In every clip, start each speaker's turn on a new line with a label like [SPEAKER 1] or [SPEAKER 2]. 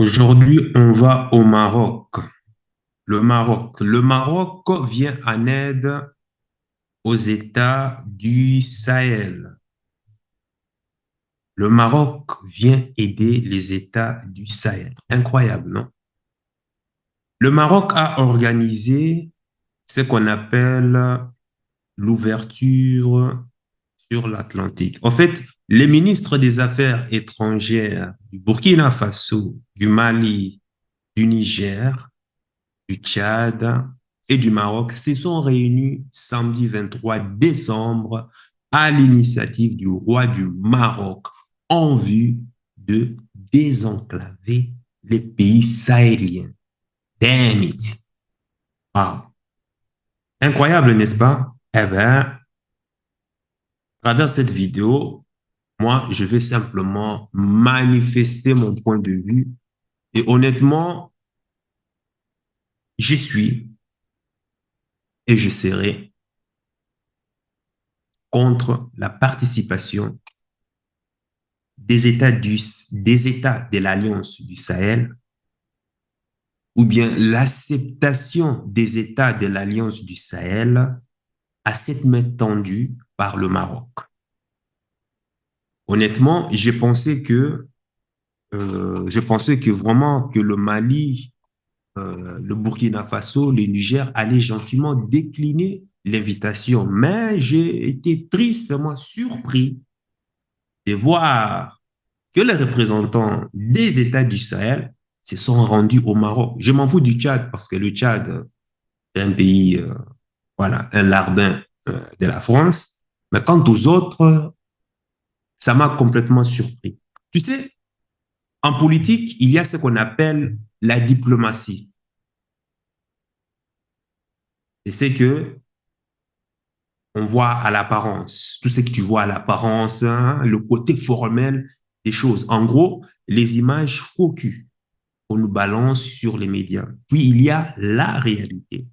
[SPEAKER 1] Aujourd'hui, on va au Maroc. Le Maroc vient en aide aux États du Sahel. Le Maroc vient aider les États du Sahel. Incroyable, non? Le Maroc a organisé ce qu'on appelle l'ouverture sur l'Atlantique. En fait, les ministres des Affaires étrangères du Burkina Faso, du Mali, du Niger, du Tchad et du Maroc se sont réunis samedi 23 décembre à l'initiative du roi du Maroc en vue de désenclaver les pays sahéliens. Damn it! Wow. Incroyable, n'est-ce pas? Eh bien, à travers cette vidéo, moi, je vais simplement manifester mon point de vue. Et honnêtement, j'y suis et je serai contre la participation des États de l'Alliance du Sahel ou bien l'acceptation des États de l'Alliance du Sahel à cette main tendue par le Maroc. Honnêtement, je pensais que vraiment que le Mali, le Burkina Faso, le Niger allaient gentiment décliner l'invitation, mais j'ai été tristement surpris de voir que les représentants des États du Sahel se sont rendus au Maroc. Je m'en fous du Tchad parce que le Tchad est un pays, voilà, un larbin de la France. Mais quant aux autres, ça m'a complètement surpris. Tu sais, en politique, il y a ce qu'on appelle la diplomatie. Et c'est que on voit à l'apparence, tout ce que tu vois à l'apparence, hein, le côté formel des choses. En gros, les images faux cul qu'on nous balance sur les médias. Puis il y a la réalité,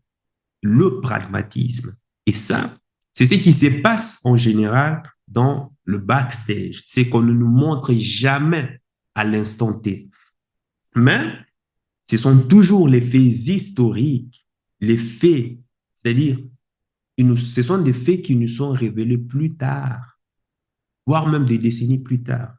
[SPEAKER 1] le pragmatisme. Et ça, c'est ce qui se passe en général dans le backstage. C'est qu'on ne nous montre jamais à l'instant T. Mais ce sont toujours les faits historiques, les faits, c'est-à-dire, ce sont des faits qui nous sont révélés plus tard, voire même des décennies plus tard.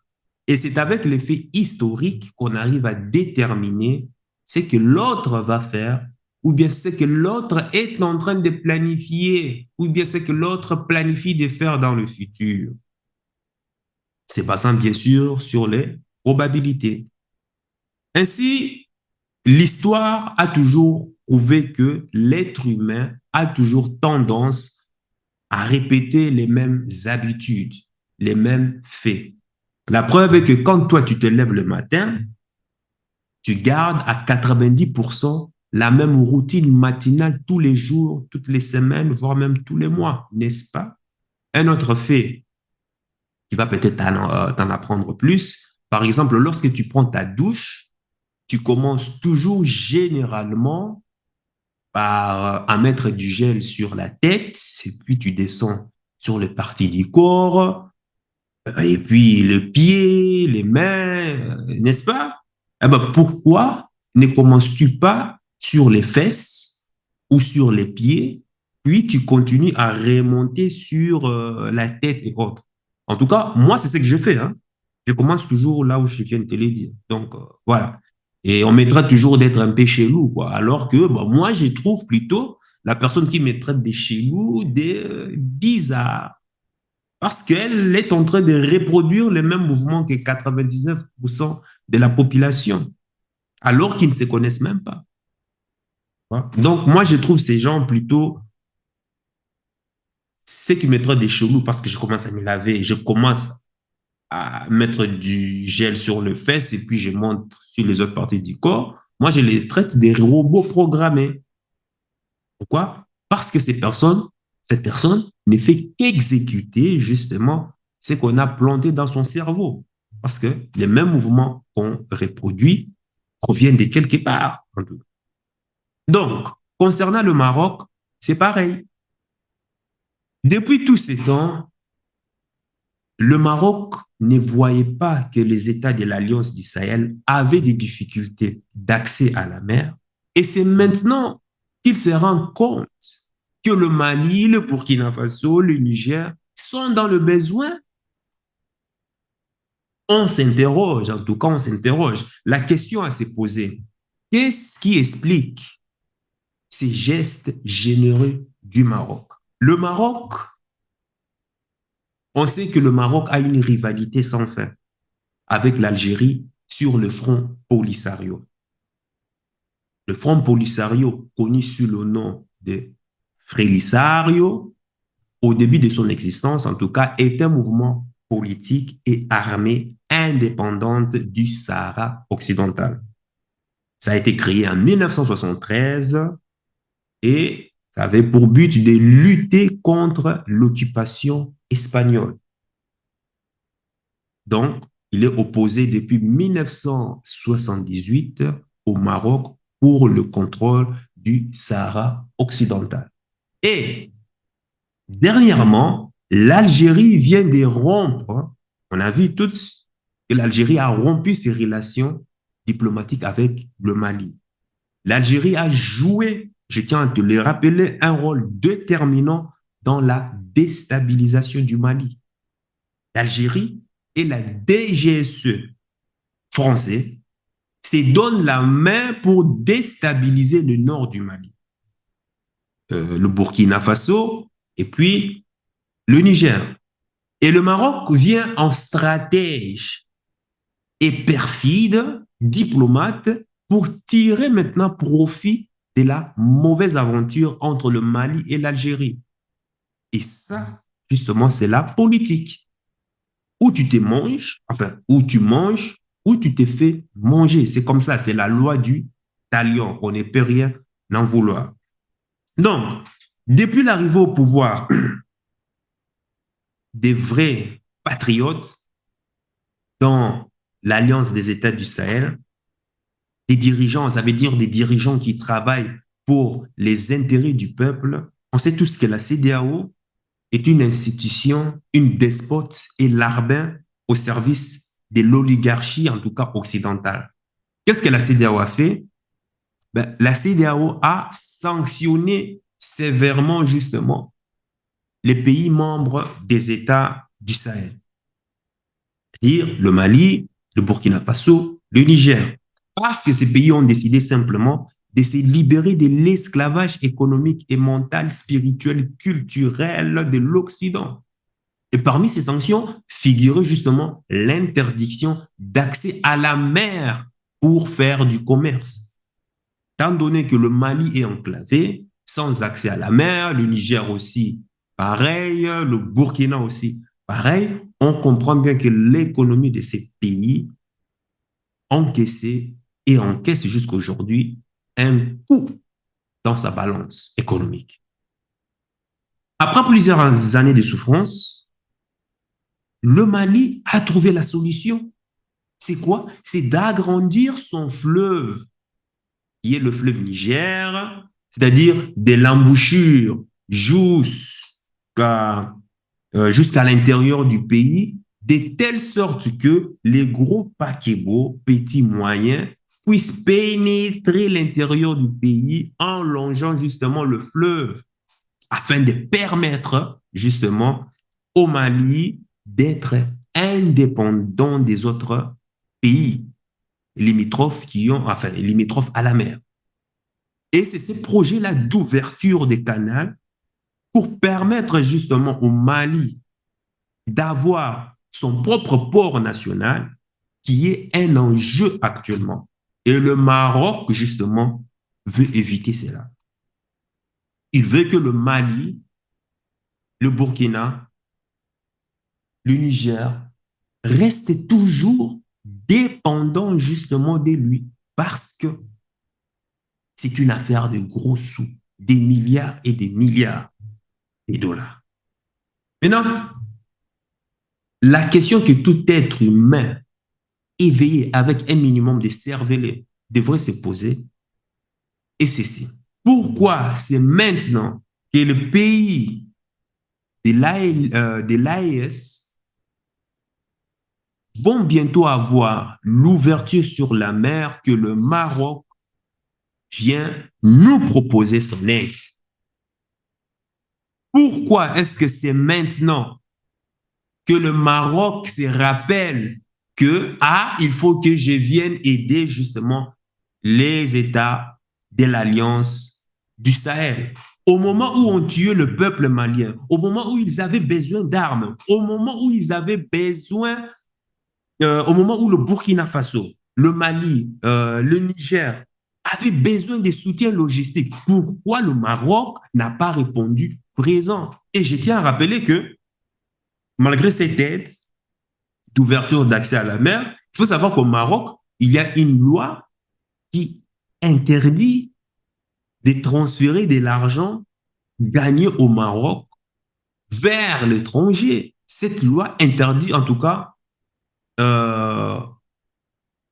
[SPEAKER 1] Et c'est avec les faits historiques qu'on arrive à déterminer ce que l'autre va faire, ou bien ce que l'autre est en train de planifier, ou bien ce que l'autre planifie de faire dans le futur. C'est basant bien sûr sur les probabilités. Ainsi, l'histoire a toujours prouvé que l'être humain a toujours tendance à répéter les mêmes habitudes, les mêmes faits. La preuve est que quand toi, tu te lèves le matin, tu gardes à 90% la même routine matinale tous les jours, toutes les semaines, voire même tous les mois, n'est-ce pas? Un autre fait qui va peut-être t'en apprendre plus, par exemple, lorsque tu prends ta douche, tu commences toujours généralement par mettre du gel sur la tête, et puis tu descends sur les parties du corps, et puis le pied, les mains, n'est-ce pas? Eh ben, pourquoi ne commences-tu pas sur les fesses ou sur les pieds, puis tu continues à remonter sur la tête et autres? En tout cas, moi, c'est ce que je fais, hein. Je commence toujours là où je viens de te le dire. Donc, voilà. Et on me traite toujours d'être un peu chelou, quoi. Alors que, bon, moi, je trouve plutôt la personne qui me traite de chelou, des bizarre. Parce qu'elle est en train de reproduire les mêmes mouvements que 99% de la population, alors qu'ils ne se connaissent même pas. Donc, moi, je trouve ces gens plutôt, ceux qui me traitent des chelous parce que je commence à me laver, je commence à mettre du gel sur le fesse et puis je monte sur les autres parties du corps. Moi, je les traite des robots programmés. Pourquoi? Parce que cette personne ne fait qu'exécuter justement ce qu'on a planté dans son cerveau. Parce que les mêmes mouvements qu'on reproduit proviennent de quelque part. Donc, concernant le Maroc, c'est pareil. Depuis tous ces temps, le Maroc ne voyait pas que les États de l'Alliance du Sahel avaient des difficultés d'accès à la mer. Et c'est maintenant qu'il se rend compte que le Mali, le Burkina Faso, le Niger sont dans le besoin. On s'interroge, en tout cas, on s'interroge. La question à se poser, qu'est-ce qui explique ces gestes généreux du Maroc? Le Maroc, on sait que le Maroc a une rivalité sans fin avec l'Algérie sur le front Polisario. Le front Polisario, connu sous le nom de Frelisario, au début de son existence, en tout cas, est un mouvement politique et armé indépendante du Sahara occidental. Ça a été créé en 1973 et ça avait pour but de lutter contre l'occupation espagnole. Donc, il est opposé depuis 1978 au Maroc pour le contrôle du Sahara occidental. Et dernièrement, l'Algérie vient de rompre, on a vu tous que l'Algérie a rompu ses relations diplomatiques avec le Mali. L'Algérie a joué, je tiens à te le rappeler, un rôle déterminant dans la déstabilisation du Mali. L'Algérie et la DGSE français se donnent la main pour déstabiliser le nord du Mali, le Burkina Faso et puis le Niger. Et le Maroc vient en stratège et perfide, diplomate, pour tirer maintenant profit de la mauvaise aventure entre le Mali et l'Algérie. Et ça, justement, c'est la politique. Où tu te manges, enfin, où tu manges, où tu te fais manger. C'est comme ça, c'est la loi du talion. On ne peut rien en vouloir. Donc, depuis l'arrivée au pouvoir des vrais patriotes dans l'Alliance des États du Sahel, des dirigeants, ça veut dire des dirigeants qui travaillent pour les intérêts du peuple. On sait tous que la CEDEAO est une institution, une despote et larbin au service de l'oligarchie, en tout cas occidentale. Qu'est-ce que la CEDEAO a fait? Ben, la CEDEAO a sanctionné sévèrement, justement, les pays membres des États du Sahel, c'est-à-dire le Mali, le Burkina Faso, le Niger, parce que ces pays ont décidé simplement de se libérer de l'esclavage économique et mental, spirituel, culturel de l'Occident. Et parmi ces sanctions figurait justement l'interdiction d'accès à la mer pour faire du commerce. Étant donné que le Mali est enclavé, sans accès à la mer, le Niger aussi pareil, le Burkina aussi pareil, on comprend bien que l'économie de ces pays encaissait et encaisse jusqu'à aujourd'hui un coup dans sa balance économique. Après plusieurs années de souffrance, le Mali a trouvé la solution. C'est quoi? C'est d'agrandir son fleuve, qui est le fleuve Niger, c'est-à-dire de l'embouchure jusqu'à l'intérieur du pays, de telle sorte que les gros paquebots, petits, moyens, puissent pénétrer l'intérieur du pays en longeant justement le fleuve, afin de permettre justement au Mali d'être indépendant des autres pays limitrophes limitrophes à la mer. Et c'est ce projet-là d'ouverture des canaux pour permettre justement au Mali d'avoir son propre port national qui est un enjeu actuellement. Et le Maroc, justement, veut éviter cela. Il veut que le Mali, le Burkina, le Niger restent toujours dépendants justement de lui parce que c'est une affaire de gros sous, des milliards et des milliards de dollars. Maintenant, la question que tout être humain éveillé avec un minimum de cervelet devrait se poser est ceci. Pourquoi c'est maintenant que le pays de l'AES vont bientôt avoir l'ouverture sur la mer que le Maroc vient nous proposer son aide. Pourquoi est-ce que c'est maintenant que le Maroc se rappelle que, il faut que je vienne aider justement les États de l'Alliance du Sahel? Au moment où on tuait le peuple malien, au moment où ils avaient besoin d'armes, au moment où ils avaient besoin, au moment où le Burkina Faso, le Mali, le Niger avaient besoin de soutien logistique, pourquoi le Maroc n'a pas répondu présent? Et je tiens à rappeler que malgré cette aide d'ouverture d'accès à la mer, il faut savoir qu'au Maroc, il y a une loi qui interdit de transférer de l'argent gagné au Maroc vers l'étranger. Cette loi interdit en tout cas, euh,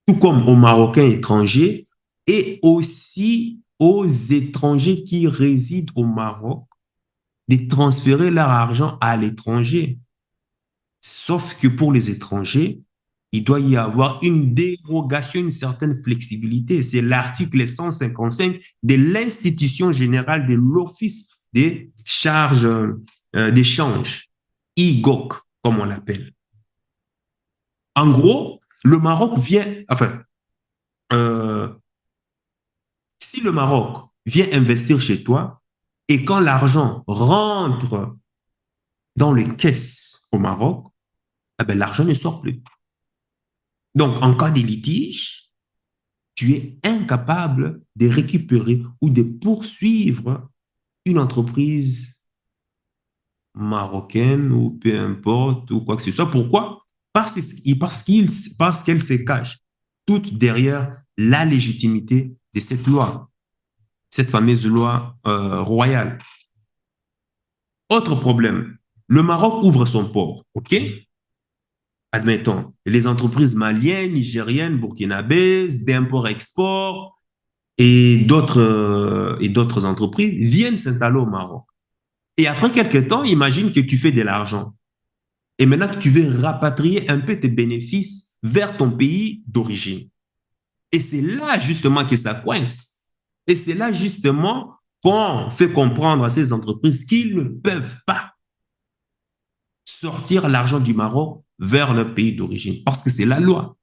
[SPEAKER 1] tout comme aux Marocains étrangers et aussi aux étrangers qui résident au Maroc, de transférer leur argent à l'étranger. Sauf que pour les étrangers, il doit y avoir une dérogation, une certaine flexibilité. C'est l'article 155 de l'Institution générale de l'Office des charges d'échange, IGOC, comme on l'appelle. En gros, le Maroc vient, enfin, euh, si le Maroc vient investir chez toi et quand l'argent rentre dans les caisses au Maroc, eh ben, l'argent ne sort plus. Donc, en cas de litige, tu es incapable de récupérer ou de poursuivre une entreprise marocaine ou peu importe ou quoi que ce soit. Pourquoi? Parce qu'elle se cache toute derrière la légitimité de cette loi, cette fameuse loi royale. Autre problème, le Maroc ouvre son port, ok? Admettons, les entreprises maliennes, nigériennes, burkinabèses, d'import-export et d'autres entreprises viennent s'installer au Maroc. Et après quelques temps, imagine que tu fais de l'argent. Et maintenant que tu veux rapatrier un peu tes bénéfices vers ton pays d'origine. Et c'est là justement que ça coince. Et c'est là justement qu'on fait comprendre à ces entreprises qu'ils ne peuvent pas sortir l'argent du Maroc vers leur pays d'origine, parce que c'est la loi.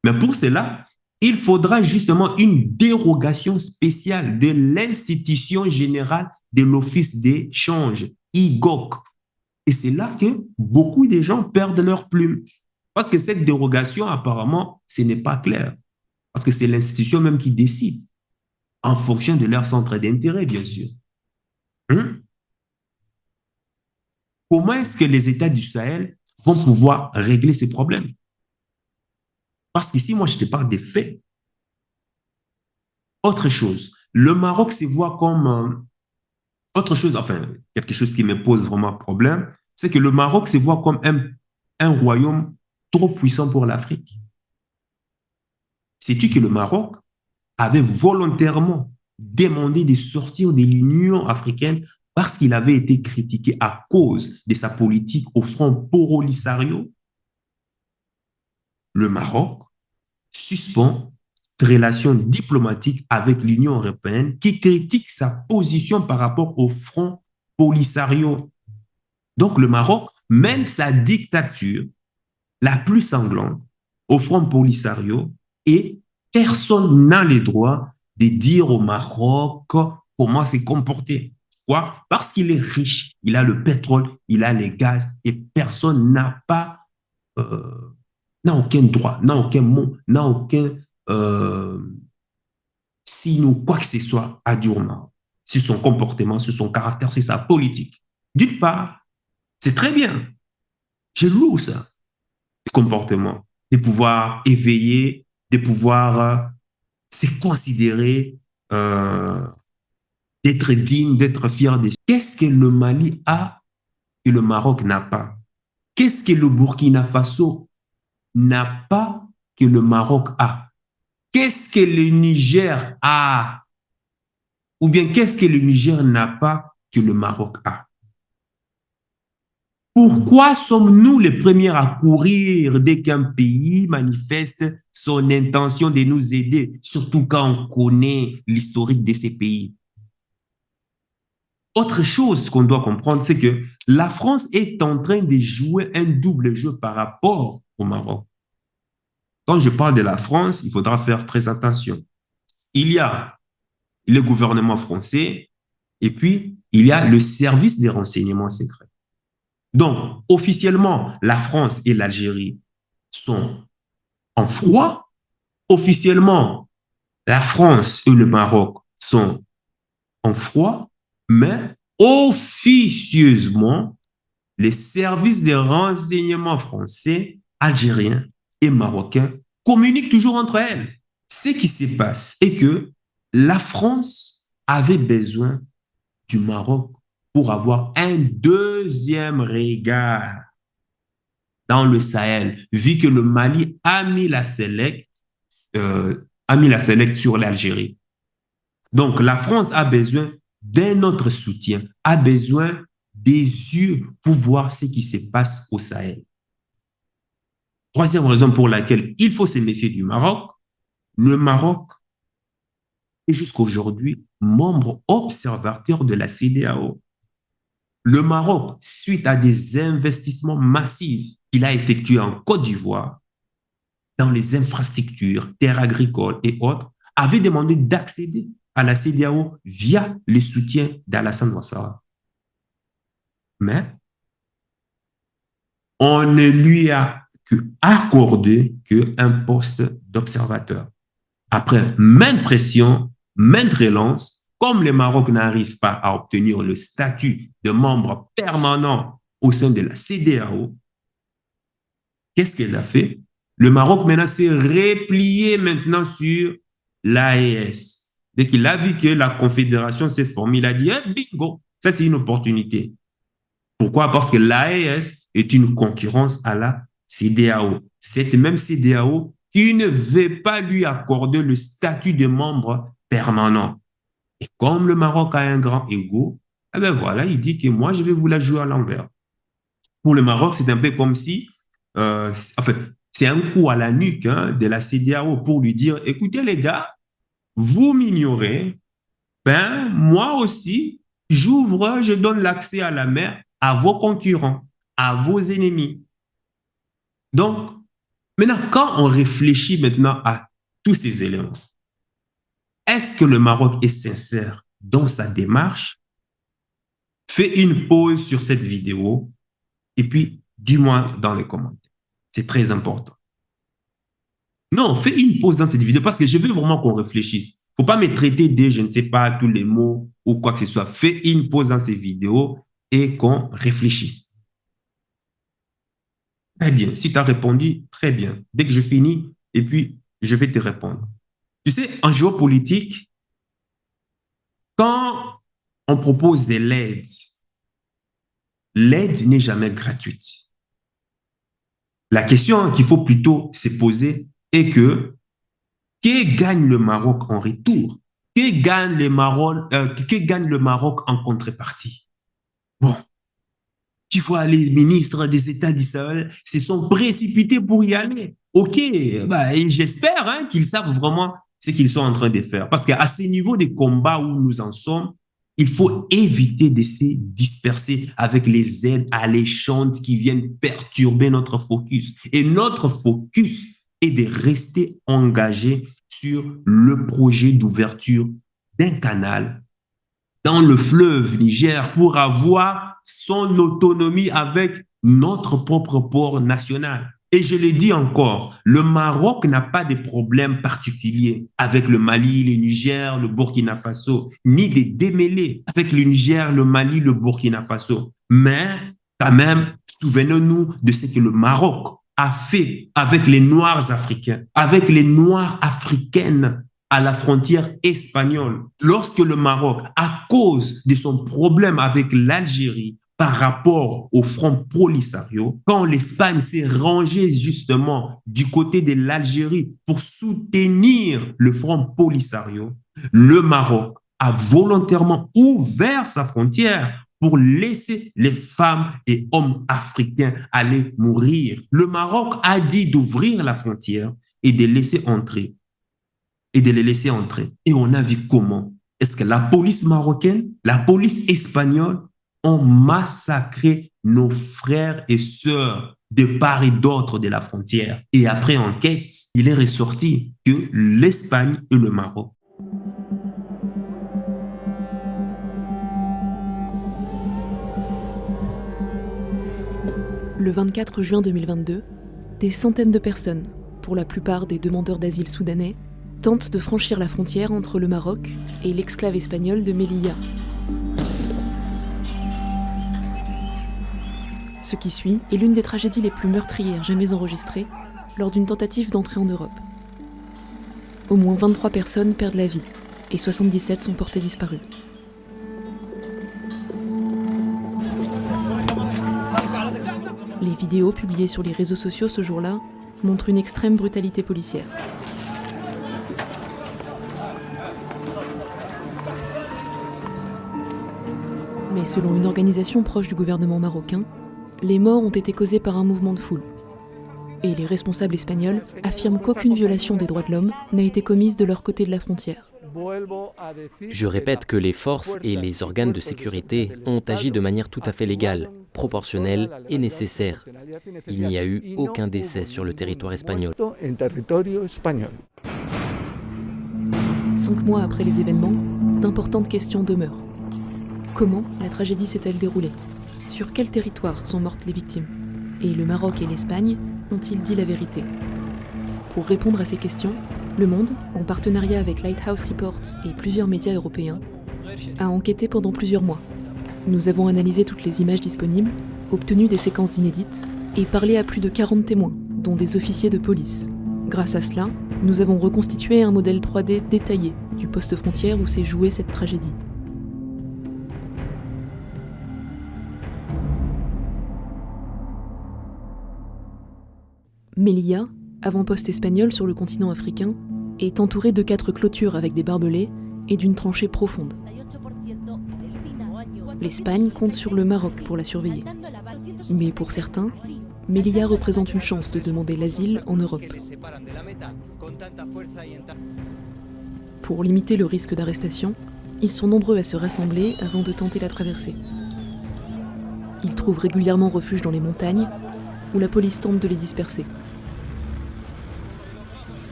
[SPEAKER 1] Mais pour cela, il faudra justement une dérogation spéciale de l'Institution générale de l'Office d'échange, IGOC. Et c'est là que beaucoup de gens perdent leur plume. Parce que cette dérogation, apparemment, ce n'est pas clair. Parce que c'est l'institution même qui décide, en fonction de leur centre d'intérêt, bien sûr. Hein? Comment est-ce que les États du Sahel vont pouvoir régler ces problèmes? Parce qu'ici, moi, je te parle des faits. Autre chose, le Maroc se voit comme autre chose, enfin, quelque chose qui me pose vraiment problème, c'est que le Maroc se voit comme un royaume trop puissant pour l'Afrique. Sais-tu que le Maroc avait volontairement demandé de sortir de l'Union africaine parce qu'il avait été critiqué à cause de sa politique au front Polisario? Le Maroc suspend relations diplomatiques avec l'Union européenne qui critique sa position par rapport au front Polisario. Donc le Maroc mène sa dictature la plus sanglante au front Polisario et personne n'a le droit de dire au Maroc comment se comporter. Pourquoi? Parce qu'il est riche, il a le pétrole, il a les gaz et personne euh, n'a aucun droit, n'a aucun mot, n'a aucun euh, signe ou quoi que ce soit à dire au Maroc sur son comportement, sur son caractère, sur sa politique. D'une part, c'est très bien. Je loue ça, le comportement, de pouvoir éveiller, de pouvoir se considérer, d'être digne, d'être fier de. Qu'est-ce que le Mali a que le Maroc n'a pas? Qu'est-ce que le Burkina Faso n'a pas que le Maroc a? Qu'est-ce que le Niger a? Ou bien qu'est-ce que le Niger n'a pas que le Maroc a? Pourquoi sommes-nous les premiers à courir dès qu'un pays manifeste son intention de nous aider, surtout quand on connaît l'historique de ces pays? Autre chose qu'on doit comprendre, c'est que la France est en train de jouer un double jeu par rapport au Maroc. Quand je parle de la France, il faudra faire très attention. Il y a le gouvernement français et puis il y a le service des renseignements secrets. Donc, officiellement, la France et l'Algérie sont en froid. Officiellement, la France et le Maroc sont en froid, mais officieusement, les services de renseignement français, algériens et marocains communiquent toujours entre elles. Ce qui se passe est que la France avait besoin du Maroc pour avoir un deuxième regard dans le Sahel, vu que le Mali a mis la select sur l'Algérie. Donc, la France a besoin d'un autre soutien, a besoin des yeux pour voir ce qui se passe au Sahel. Troisième raison pour laquelle il faut se méfier du Maroc, le Maroc est jusqu'à aujourd'hui membre observateur de la CEDEAO. Le Maroc, suite à des investissements massifs qu'il a effectués en Côte d'Ivoire, dans les infrastructures, terres agricoles et autres, avait demandé d'accéder à la CEDEAO via les soutiens d'Alassane Ouattara. Mais on ne lui a accordé qu'un poste d'observateur. Après maintes pressions, maintes relances, comme le Maroc n'arrive pas à obtenir le statut de membre permanent au sein de la CEDEAO, qu'est-ce qu'elle a fait? Le Maroc maintenant s'est replié maintenant sur l'AES. Dès qu'il a vu que la confédération s'est formée, il a dit bingo, ça c'est une opportunité. Pourquoi? Parce que l'AES est une concurrence à la CEDEAO. Cette même CEDEAO qui ne veut pas lui accorder le statut de membre permanent. Et comme le Maroc a un grand ego, eh ben voilà, il dit que moi, je vais vous la jouer à l'envers. Pour le Maroc, c'est un peu comme si, en fait, c'est un coup à la nuque de la CEDEAO pour lui dire, écoutez les gars, vous m'ignorez, ben moi aussi, je donne l'accès à la mer à vos concurrents, à vos ennemis. Donc, maintenant, quand on réfléchit maintenant à tous ces éléments, est-ce que le Maroc est sincère dans sa démarche? Fais une pause sur cette vidéo et puis dis-moi dans les commentaires. C'est très important. Non, fais une pause dans cette vidéo parce que je veux vraiment qu'on réfléchisse. Il ne faut pas me traiter de, je ne sais pas, tous les mots ou quoi que ce soit. Fais une pause dans cette vidéo et qu'on réfléchisse. Très bien. Si tu as répondu, très bien. Dès que je finis, et puis je vais te répondre. Tu sais, en géopolitique, quand on propose de l'aide, l'aide n'est jamais gratuite. La question qu'il faut plutôt se poser est que gagne le Maroc en retour? Que gagne le Maroc en contrepartie? Bon, tu vois, les ministres des États du Sahel se sont précipités pour y aller. OK, bah, j'espère qu'ils savent vraiment ce qu'ils sont en train de faire. Parce qu'à ce niveau de combat où nous en sommes, il faut éviter de se disperser avec les aides alléchantes qui viennent perturber notre focus. Et notre focus est de rester engagé sur le projet d'ouverture d'un canal dans le fleuve Niger pour avoir son autonomie avec notre propre port national. Et je le dis encore, le Maroc n'a pas de problème particulier avec le Mali, le Niger, le Burkina Faso, ni de démêlés avec le Niger, le Mali, le Burkina Faso. Mais quand même, souvenons-nous de ce que le Maroc a fait avec les Noirs africains, avec les Noirs africaines à la frontière espagnole. Lorsque le Maroc, à cause de son problème avec l'Algérie par rapport au front Polisario, quand l'Espagne s'est rangée justement du côté de l'Algérie pour soutenir le front Polisario, le Maroc a volontairement ouvert sa frontière pour laisser les femmes et hommes africains aller mourir. Le Maroc a dit d'ouvrir la frontière et de laisser entrer, et de les laisser entrer. Et on a vu comment. Est-ce que la police marocaine, la police espagnole ont massacré nos frères et sœurs de part et d'autre de la frontière. Et après enquête, il est ressorti que l'Espagne et le Maroc.
[SPEAKER 2] Le 24 juin 2022, des centaines de personnes, pour la plupart des demandeurs d'asile soudanais, tentent de franchir la frontière entre le Maroc et l'exclave espagnole de Melilla. Ce qui suit est l'une des tragédies les plus meurtrières jamais enregistrées lors d'une tentative d'entrée en Europe. Au moins 23 personnes perdent la vie et 77 sont portées disparues. Les vidéos publiées sur les réseaux sociaux ce jour-là montrent une extrême brutalité policière. Mais selon une organisation proche du gouvernement marocain, les morts ont été causés par un mouvement de foule. Et les responsables espagnols affirment qu'aucune violation des droits de l'homme n'a été commise de leur côté de la frontière.
[SPEAKER 3] Je répète que les forces et les organes de sécurité ont agi de manière tout à fait légale, proportionnelle et nécessaire. Il n'y a eu aucun décès sur le territoire espagnol.
[SPEAKER 2] 5 mois après les événements, d'importantes questions demeurent. Comment la tragédie s'est-elle déroulée ? Sur quel territoire sont mortes les victimes ? Et le Maroc et l'Espagne ont-ils dit la vérité ? Pour répondre à ces questions, Le Monde, en partenariat avec Lighthouse Report et plusieurs médias européens, a enquêté pendant plusieurs mois. Nous avons analysé toutes les images disponibles, obtenu des séquences inédites et parlé à plus de 40 témoins, dont des officiers de police. Grâce à cela, nous avons reconstitué un modèle 3D détaillé du poste frontière où s'est jouée cette tragédie. Melilla, avant-poste espagnol sur le continent africain, est entouré de 4 clôtures avec des barbelés et d'une tranchée profonde. L'Espagne compte sur le Maroc pour la surveiller. Mais pour certains, Melilla représente une chance de demander l'asile en Europe. Pour limiter le risque d'arrestation, ils sont nombreux à se rassembler avant de tenter la traversée. Ils trouvent régulièrement refuge dans les montagnes, où la police tente de les disperser.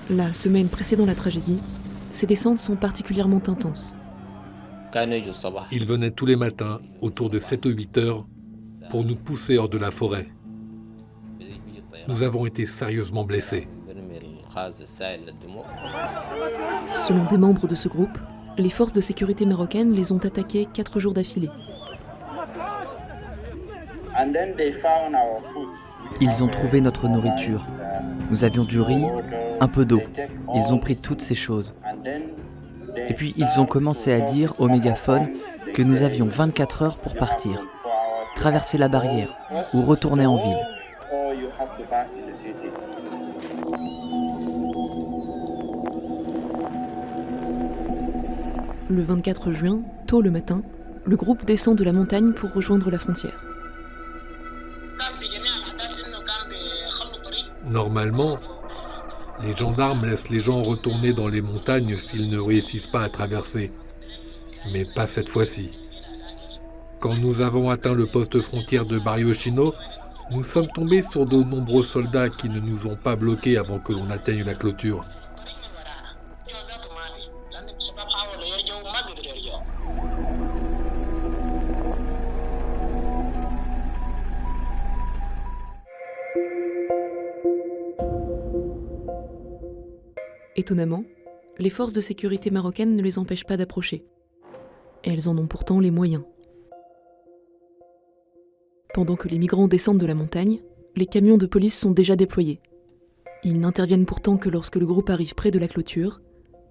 [SPEAKER 2] La semaine précédant la tragédie, ces descentes sont particulièrement intenses.
[SPEAKER 4] Ils venaient tous les matins, autour de 7 ou 8 heures, pour nous pousser hors de la forêt. Nous avons été sérieusement blessés.
[SPEAKER 2] Selon des membres de ce groupe, les forces de sécurité marocaines les ont attaqués 4 jours d'affilée.
[SPEAKER 5] Ils ont trouvé notre nourriture. Nous avions du riz, un peu d'eau. Ils ont pris toutes ces choses. Et puis ils ont commencé à dire au mégaphone que nous avions 24 heures pour partir, traverser la barrière ou retourner en ville.
[SPEAKER 2] Le 24 juin, tôt le matin, le groupe descend de la montagne pour rejoindre la frontière.
[SPEAKER 4] Normalement, les gendarmes laissent les gens retourner dans les montagnes s'ils ne réussissent pas à traverser. Mais pas cette fois-ci. Quand nous avons atteint le poste frontière de Barrio Chino, nous sommes tombés sur de nombreux soldats qui ne nous ont pas bloqués avant que l'on atteigne la clôture.
[SPEAKER 2] Étonnamment, les forces de sécurité marocaines ne les empêchent pas d'approcher. Elles en ont pourtant les moyens. Pendant que les migrants descendent de la montagne, les camions de police sont déjà déployés. Ils n'interviennent pourtant que lorsque le groupe arrive près de la clôture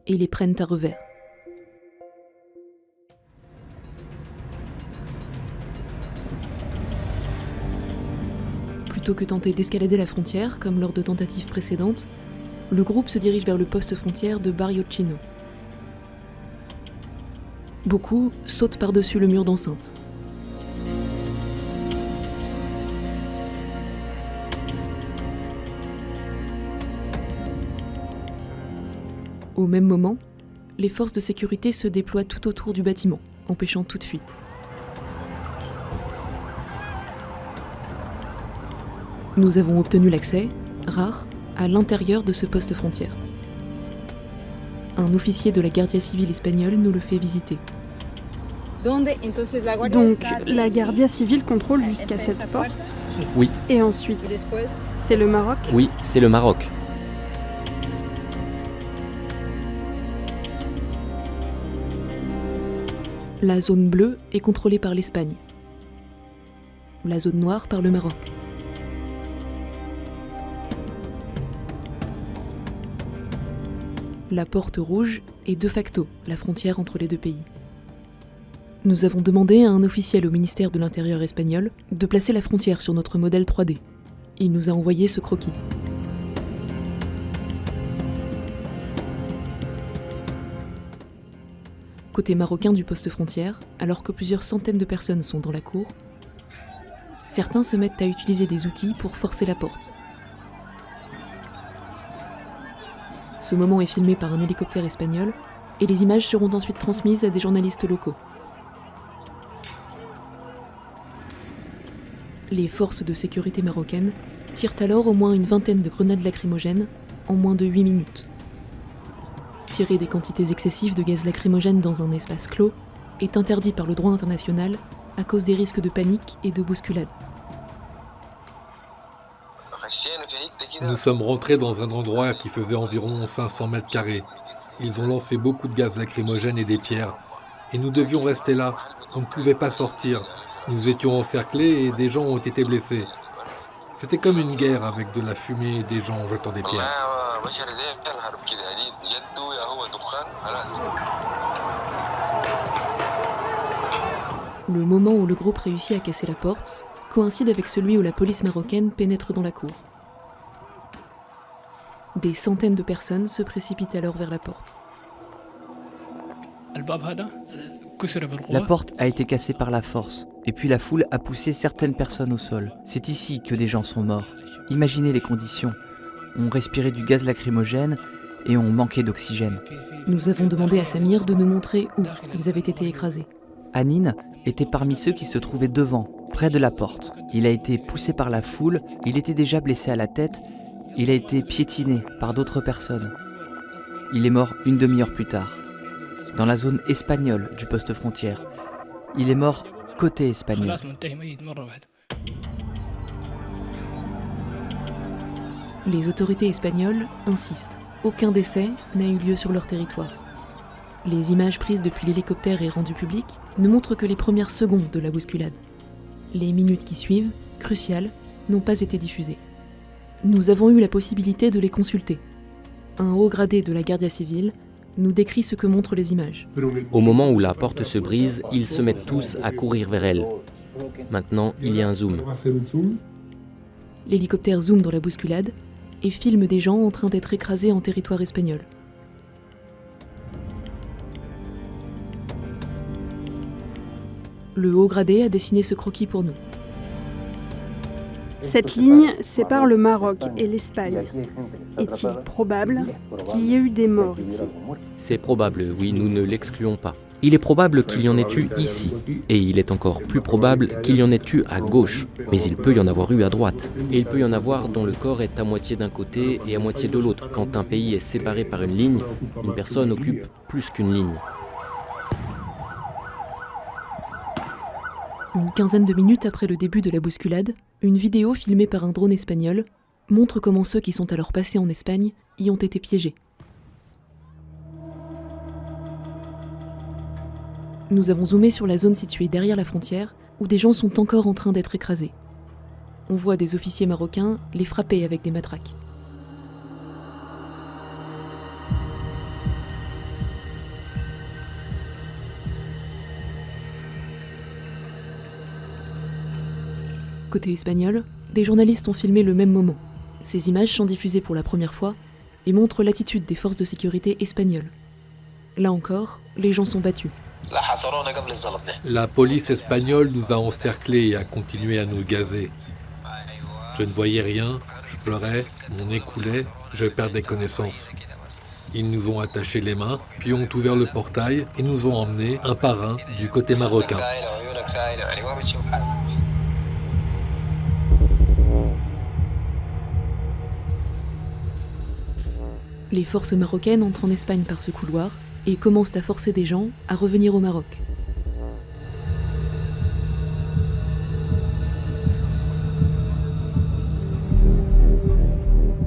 [SPEAKER 2] et les prennent à revers. Plutôt que tenter d'escalader la frontière, comme lors de tentatives précédentes, le groupe se dirige vers le poste frontière de Barrio Chino. Beaucoup sautent par-dessus le mur d'enceinte. Au même moment, les forces de sécurité se déploient tout autour du bâtiment, empêchant toute fuite. Nous avons obtenu l'accès, rare, à l'intérieur de ce poste frontière. Un officier de la Guardia Civile espagnole nous le fait visiter.
[SPEAKER 6] Donc, la Guardia Civile contrôle jusqu'à cette porte.
[SPEAKER 3] Oui.
[SPEAKER 6] Et ensuite, c'est le Maroc?
[SPEAKER 3] Oui, c'est le Maroc.
[SPEAKER 2] La zone bleue est contrôlée par l'Espagne. La zone noire par le Maroc. La porte rouge est de facto la frontière entre les deux pays. Nous avons demandé à un officiel au ministère de l'Intérieur espagnol de placer la frontière sur notre modèle 3D. Il nous a envoyé ce croquis. Côté marocain du poste frontière, alors que plusieurs centaines de personnes sont dans la cour, certains se mettent à utiliser des outils pour forcer la porte. Ce moment est filmé par un hélicoptère espagnol et les images seront ensuite transmises à des journalistes locaux. Les forces de sécurité marocaines tirent alors au moins une vingtaine de grenades lacrymogènes en moins de 8 minutes. Tirer des quantités excessives de gaz lacrymogène dans un espace clos est interdit par le droit international à cause des risques de panique et de bousculade.
[SPEAKER 4] Nous sommes rentrés dans un endroit qui faisait environ 500 mètres carrés. Ils ont lancé beaucoup de gaz lacrymogène et des pierres. Et nous devions rester là. On ne pouvait pas sortir. Nous étions encerclés et des gens ont été blessés. C'était comme une guerre avec de la fumée et des gens jetant des pierres.
[SPEAKER 2] Le moment où le groupe réussit à casser la porte coïncide avec celui où la police marocaine pénètre dans la cour. Des centaines de personnes se précipitent alors vers la porte.
[SPEAKER 5] La porte a été cassée par la force, et puis la foule a poussé certaines personnes au sol. C'est ici que des gens sont morts. Imaginez les conditions. On respirait du gaz lacrymogène et on manquait d'oxygène.
[SPEAKER 2] Nous avons demandé à Samir de nous montrer où ils avaient été écrasés.
[SPEAKER 5] Anin était parmi ceux qui se trouvaient devant, près de la porte. Il a été poussé par la foule, il était déjà blessé à la tête, il a été piétiné par d'autres personnes. Il est mort une demi-heure plus tard, dans la zone espagnole du poste frontière. Il est mort côté espagnol.
[SPEAKER 2] Les autorités espagnoles insistent. Aucun décès n'a eu lieu sur leur territoire. Les images prises depuis l'hélicoptère et rendues publiques ne montrent que les premières secondes de la bousculade. Les minutes qui suivent, cruciales, n'ont pas été diffusées. Nous avons eu la possibilité de les consulter. Un haut gradé de la Guardia Civile nous décrit ce que montrent les images.
[SPEAKER 3] Au moment où la porte se brise, ils se mettent tous à courir vers elle. Maintenant, il y a un zoom.
[SPEAKER 2] L'hélicoptère zoome dans la bousculade et filme des gens en train d'être écrasés en territoire espagnol. Le haut gradé a dessiné ce croquis pour nous.
[SPEAKER 6] Cette ligne sépare le Maroc et l'Espagne. Est-il probable qu'il y ait eu des morts ici?
[SPEAKER 3] C'est probable, oui, nous ne l'excluons pas. Il est probable qu'il y en ait eu ici, et il est encore plus probable qu'il y en ait eu à gauche, mais il peut y en avoir eu à droite. Et il peut y en avoir dont le corps est à moitié d'un côté et à moitié de l'autre. Quand un pays est séparé par une ligne, une personne occupe plus qu'une ligne.
[SPEAKER 2] Une quinzaine de minutes après le début de la bousculade, une vidéo filmée par un drone espagnol montre comment ceux qui sont alors passés en Espagne y ont été piégés. Nous avons zoomé sur la zone située derrière la frontière où des gens sont encore en train d'être écrasés. On voit des officiers marocains les frapper avec des matraques. Côté espagnol, des journalistes ont filmé le même moment. Ces images sont diffusées pour la première fois et montrent l'attitude des forces de sécurité espagnoles. Là encore, les gens sont battus.
[SPEAKER 4] La police espagnole nous a encerclés et a continué à nous gazer. Je ne voyais rien, je pleurais, mon nez coulait, je perdais connaissance. Ils nous ont attaché les mains, puis ont ouvert le portail et nous ont emmenés un par un du côté marocain.
[SPEAKER 2] Les forces marocaines entrent en Espagne par ce couloir et commencent à forcer des gens à revenir au Maroc.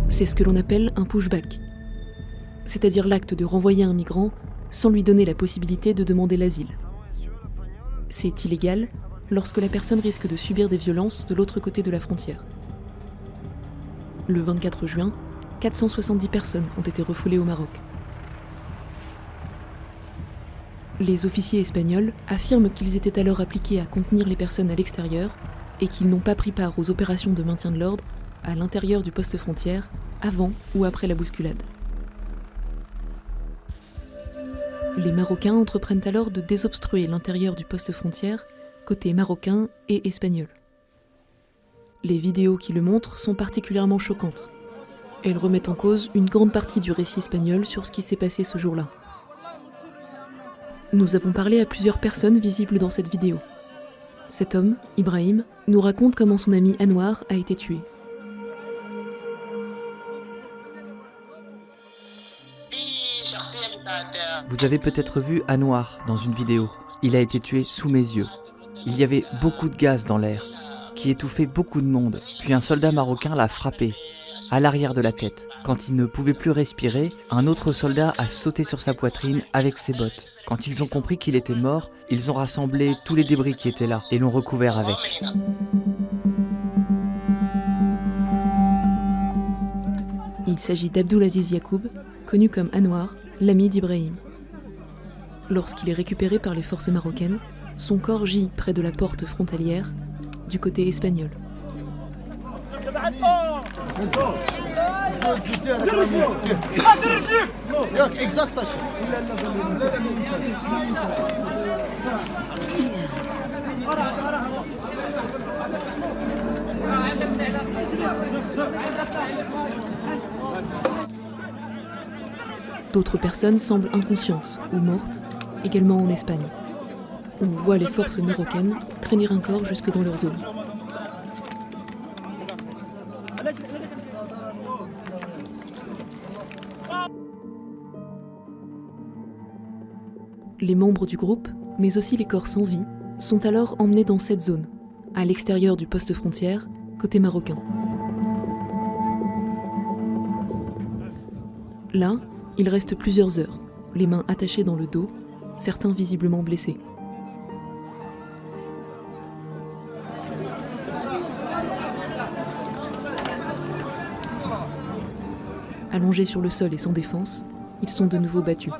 [SPEAKER 2] C'est ce que l'on appelle un pushback, c'est-à-dire l'acte de renvoyer un migrant sans lui donner la possibilité de demander l'asile. C'est illégal lorsque la personne risque de subir des violences de l'autre côté de la frontière. Le 24 juin, 470 personnes ont été refoulées au Maroc. Les officiers espagnols affirment qu'ils étaient alors appliqués à contenir les personnes à l'extérieur et qu'ils n'ont pas pris part aux opérations de maintien de l'ordre à l'intérieur du poste frontière avant ou après la bousculade. Les Marocains entreprennent alors de désobstruer l'intérieur du poste frontière côté marocain et espagnol. Les vidéos qui le montrent sont particulièrement choquantes. Elles remettent en cause une grande partie du récit espagnol sur ce qui s'est passé ce jour-là. Nous avons parlé à plusieurs personnes visibles dans cette vidéo. Cet homme, Ibrahim, nous raconte comment son ami Anwar a été tué.
[SPEAKER 5] Vous avez peut-être vu Anwar dans une vidéo. Il a été tué sous mes yeux. Il y avait beaucoup de gaz dans l'air, qui étouffait beaucoup de monde. Puis un soldat marocain l'a frappé, à l'arrière de la tête. Quand il ne pouvait plus respirer, un autre soldat a sauté sur sa poitrine avec ses bottes. Quand ils ont compris qu'il était mort, ils ont rassemblé tous les débris qui étaient là et l'ont recouvert avec.
[SPEAKER 2] Il s'agit d'Abdulaziz Yacoub, connu comme Anwar, l'ami d'Ibrahim. Lorsqu'il est récupéré par les forces marocaines, son corps gît près de la porte frontalière, du côté espagnol. D'autres personnes semblent inconscientes ou mortes, également en Espagne. On voit les forces marocaines traîner un corps jusque dans leur zone. Les membres du groupe, mais aussi les corps sans vie, sont alors emmenés dans cette zone, à l'extérieur du poste frontière, côté marocain. Là, ils restent plusieurs heures, les mains attachées dans le dos, certains visiblement blessés. Allongés sur le sol et sans défense, ils sont de nouveau battus.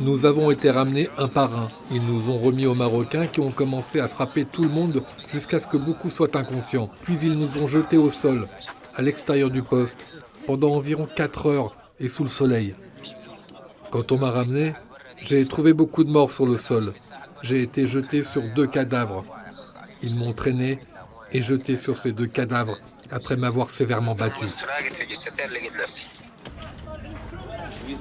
[SPEAKER 4] Nous avons été ramenés un par un. Ils nous ont remis aux Marocains qui ont commencé à frapper tout le monde jusqu'à ce que beaucoup soient inconscients. Puis ils nous ont jetés au sol, à l'extérieur du poste, pendant environ 4 heures et sous le soleil. Quand on m'a ramené, j'ai trouvé beaucoup de morts sur le sol. J'ai été jeté sur 2 cadavres. Ils m'ont traîné et jeté sur ces 2 cadavres après m'avoir sévèrement battu.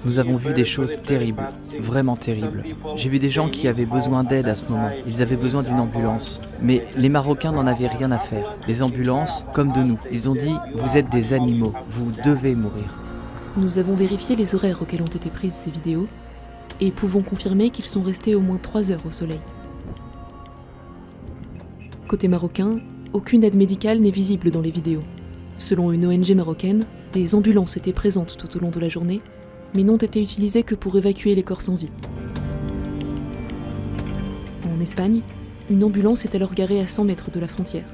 [SPEAKER 5] Nous avons vu des choses terribles, vraiment terribles. J'ai vu des gens qui avaient besoin d'aide à ce moment. Ils avaient besoin d'une ambulance. Mais les Marocains n'en avaient rien à faire. Les ambulances, comme de nous, ils ont dit « Vous êtes des animaux, vous devez mourir ».
[SPEAKER 2] Nous avons vérifié les horaires auxquels ont été prises ces vidéos et pouvons confirmer qu'ils sont restés au moins 3 heures au soleil. Côté marocain, aucune aide médicale n'est visible dans les vidéos. Selon une ONG marocaine, des ambulances étaient présentes tout au long de la journée, mais n'ont été utilisées que pour évacuer les corps sans vie. En Espagne, une ambulance est alors garée à 100 mètres de la frontière.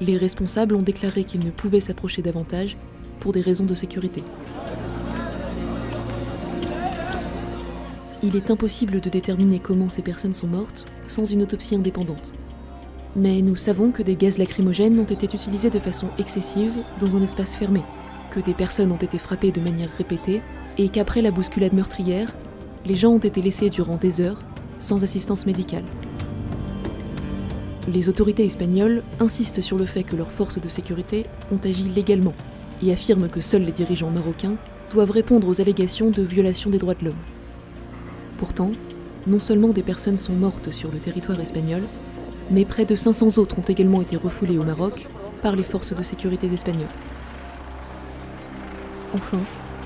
[SPEAKER 2] Les responsables ont déclaré qu'ils ne pouvaient s'approcher davantage pour des raisons de sécurité. Il est impossible de déterminer comment ces personnes sont mortes sans une autopsie indépendante. Mais nous savons que des gaz lacrymogènes ont été utilisés de façon excessive dans un espace fermé, que des personnes ont été frappées de manière répétée et qu'après la bousculade meurtrière, les gens ont été laissés durant des heures sans assistance médicale. Les autorités espagnoles insistent sur le fait que leurs forces de sécurité ont agi légalement et affirment que seuls les dirigeants marocains doivent répondre aux allégations de violation des droits de l'homme. Pourtant, non seulement des personnes sont mortes sur le territoire espagnol, mais près de 500 autres ont également été refoulées au Maroc par les forces de sécurité espagnoles. Enfin,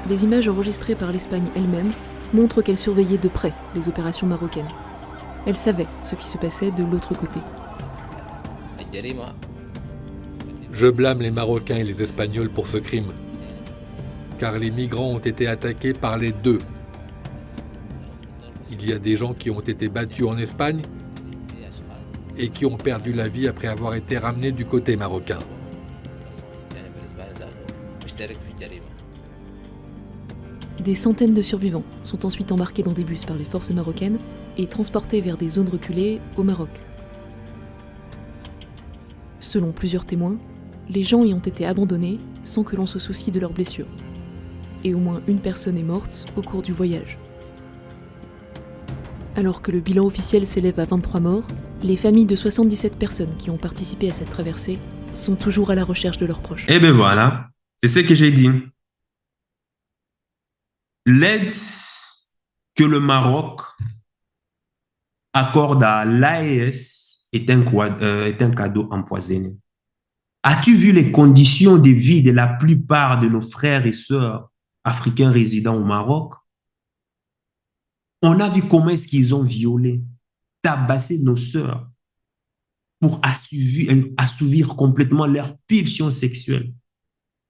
[SPEAKER 2] les images enregistrées par l'Espagne elle-même montrent qu'elle surveillait de près les opérations marocaines. Elle savait ce qui se passait de l'autre côté.
[SPEAKER 4] Je blâme les Marocains et les Espagnols pour ce crime, car les migrants ont été attaqués par les deux. Il y a des gens qui ont été battus en Espagne et qui ont perdu la vie après avoir été ramenés du côté marocain.
[SPEAKER 2] Des centaines de survivants sont ensuite embarqués dans des bus par les forces marocaines et transportés vers des zones reculées au Maroc. Selon plusieurs témoins, les gens y ont été abandonnés sans que l'on se soucie de leurs blessures. Et au moins une personne est morte au cours du voyage. Alors que le bilan officiel s'élève à 23 morts, les familles de 77 personnes qui ont participé à cette traversée sont toujours à la recherche de leurs proches.
[SPEAKER 1] Eh bien voilà, c'est ce que j'ai dit. L'aide que le Maroc accorde à l'AES est un cadeau empoisonné. As-tu vu les conditions de vie de la plupart de nos frères et sœurs africains résidant au Maroc? On a vu comment est-ce qu'ils ont violé, tabassé nos sœurs pour assouvir complètement leur pulsion sexuelle.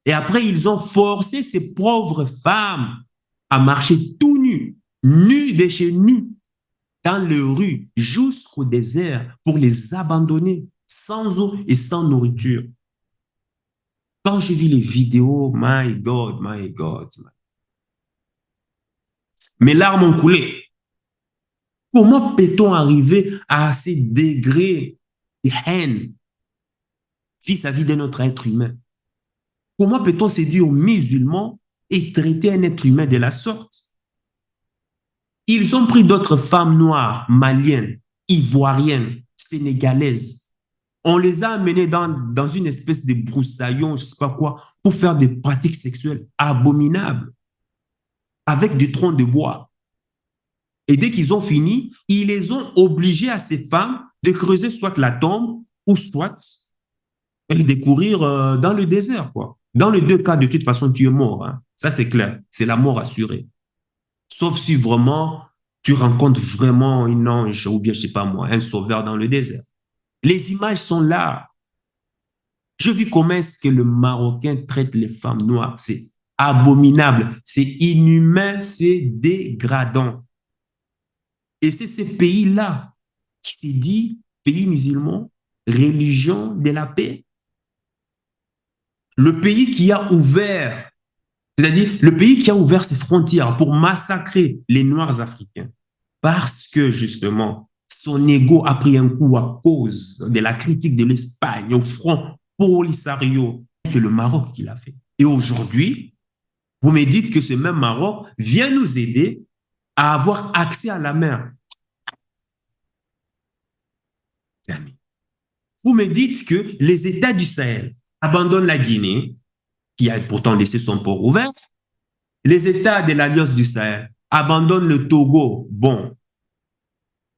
[SPEAKER 1] Et après, ils ont forcé ces pauvres femmes à marcher tout nus, nus de chez nus, dans les rues, jusqu'au désert, pour les abandonner, sans eau et sans nourriture. Quand j'ai vu les vidéos, my God, my God. Mes larmes ont coulé. Comment peut-on arriver à ces degrés de haine vis-à-vis de notre être humain? Comment peut-on se dire musulman et traiter un être humain de la sorte? Ils ont pris d'autres femmes noires, maliennes, ivoiriennes, sénégalaises. On les a amenées dans une espèce de broussaillon, je ne sais pas quoi, pour faire des pratiques sexuelles abominables, avec du tronc de bois. Et dès qu'ils ont fini, ils les ont obligés à ces femmes de creuser soit la tombe ou soit de courir dans le désert, quoi. Dans les deux cas, de toute façon, tu es mort. Hein. Ça, c'est clair. C'est la mort assurée. Sauf si vraiment tu rencontres vraiment un ange ou bien, je ne sais pas moi, un sauveur dans le désert. Les images sont là. Je vis comment est-ce que le Marocain traite les femmes noires. C'est abominable, c'est inhumain, c'est dégradant. Et c'est ce pays-là qui s'est dit pays musulman, religion de la paix. Le pays qui a ouvert, c'est-à-dire le pays qui a ouvert ses frontières pour massacrer les Noirs africains. Parce que justement, son ego a pris un coup à cause de la critique de l'Espagne au front Polisario, que le Maroc qui l'a fait. Et aujourd'hui, vous me dites que ce même Maroc vient nous aider à avoir accès à la mer. Vous me dites que les États du Sahel abandonnent la Guinée, qui a pourtant laissé son port ouvert. Les États de l'Alliance du Sahel abandonnent le Togo. Bon,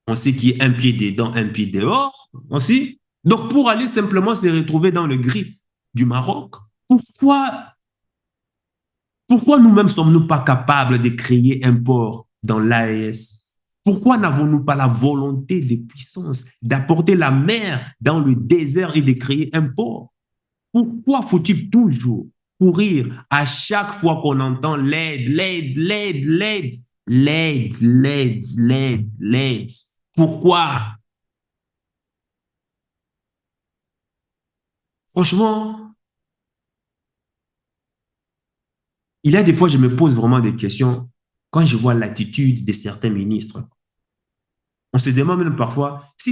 [SPEAKER 1] on sait qu'il y a un pied dedans, un pied dehors aussi. Donc, pour aller simplement se retrouver dans le griffe du Maroc, pourquoi nous-mêmes sommes-nous pas capables de créer un port dans l'AES? Pourquoi n'avons-nous pas la volonté de puissance d'apporter la mer dans le désert et de créer un port? Pourquoi faut-il toujours courir à chaque fois qu'on entend l'aide, l'aide, l'aide, l'aide, l'aide, l'aide, l'aide, l'aide? Pourquoi? Franchement, il y a des fois, je me pose vraiment des questions quand je vois l'attitude de certains ministres. On se demande même parfois si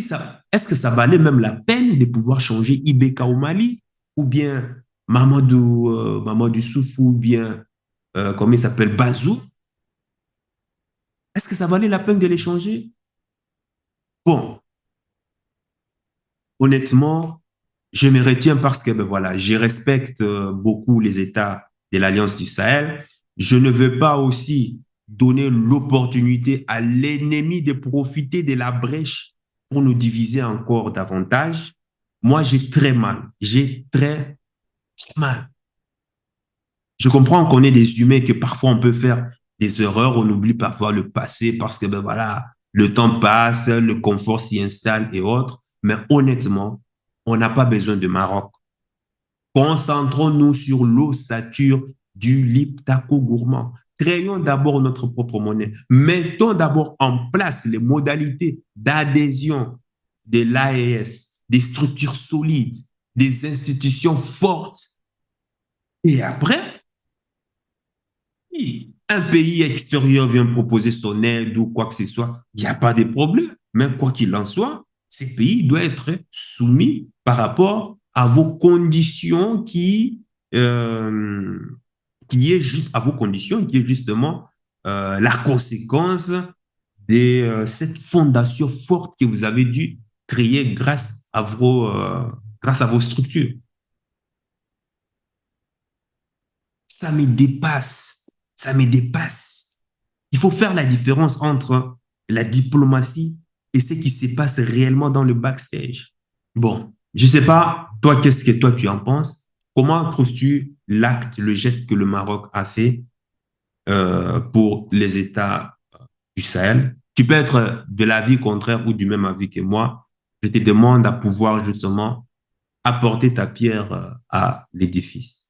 [SPEAKER 1] est-ce que ça valait même la peine de pouvoir changer Ibeka au Mali, ou bien Mamadou Soufou, ou bien, comment il s'appelle, Bazou. Est-ce que ça valait la peine de les changer? Bon. honnêtement, je me retiens parce que, ben voilà, je respecte beaucoup les États de l'Alliance du Sahel. Je ne veux pas aussi donner l'opportunité à l'ennemi de profiter de la brèche pour nous diviser encore davantage. Moi, j'ai très mal. J'ai très mal. Je comprends qu'on est des humains, que parfois on peut faire des erreurs, on oublie parfois le passé parce que, ben voilà, le temps passe, le confort s'y installe et autres. Mais honnêtement, on n'a pas besoin de Maroc. Concentrons-nous sur l'ossature du Liptako gourmand. Créons d'abord notre propre monnaie. Mettons d'abord en place les modalités d'adhésion de l'AES, des structures solides, des institutions fortes. Et après, si un pays extérieur vient proposer son aide ou quoi que ce soit, il n'y a pas de problème. Mais quoi qu'il en soit, ces pays doivent être soumis par rapport à vos conditions qui est juste à vos conditions, qui est justement la conséquence de cette fondation forte que vous avez dû créer grâce à vos structures. Ça me dépasse, ça me dépasse. Il faut faire la différence entre la diplomatie et ce qui se passe réellement dans le backstage. Bon, je ne sais pas, toi, qu'est-ce que toi tu en penses? Comment trouves-tu l'acte, le geste que le Maroc a fait pour les États du Sahel? Tu peux être de l'avis contraire ou du même avis que moi. Je te demande à pouvoir justement apporter ta pierre à l'édifice.